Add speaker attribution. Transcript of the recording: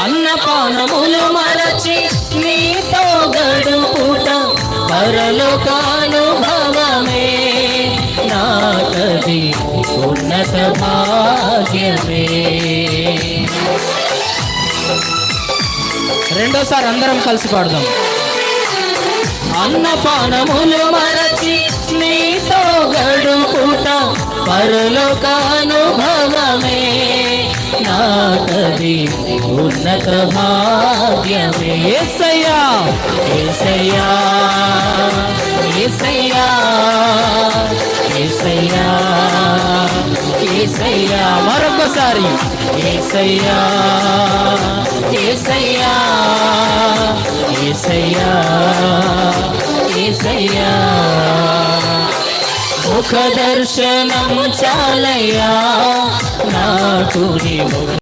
Speaker 1: అన్నపానములు మరచి నీతో గడుపుట పరలోకానుభవమే, నాకది ఉన్నత భాగ్యమే. రెండోసారి అందరం కలిసి పాడదాం. అన్నపానములు మరచి నీతో గడుపుట పరలోకానుభవమే, నాకది ఉన్నత భాగ్యమే. యేసయ్యా యేసయ్యా యేసయ్యా యేసయ్యా యేసయ్యా, మరొకసారి యేసయ్యా యేసయ్యా యేసయ్యా యేసయ్యా, ముఖ దర్శనం చాలయ్యా నాకు నీ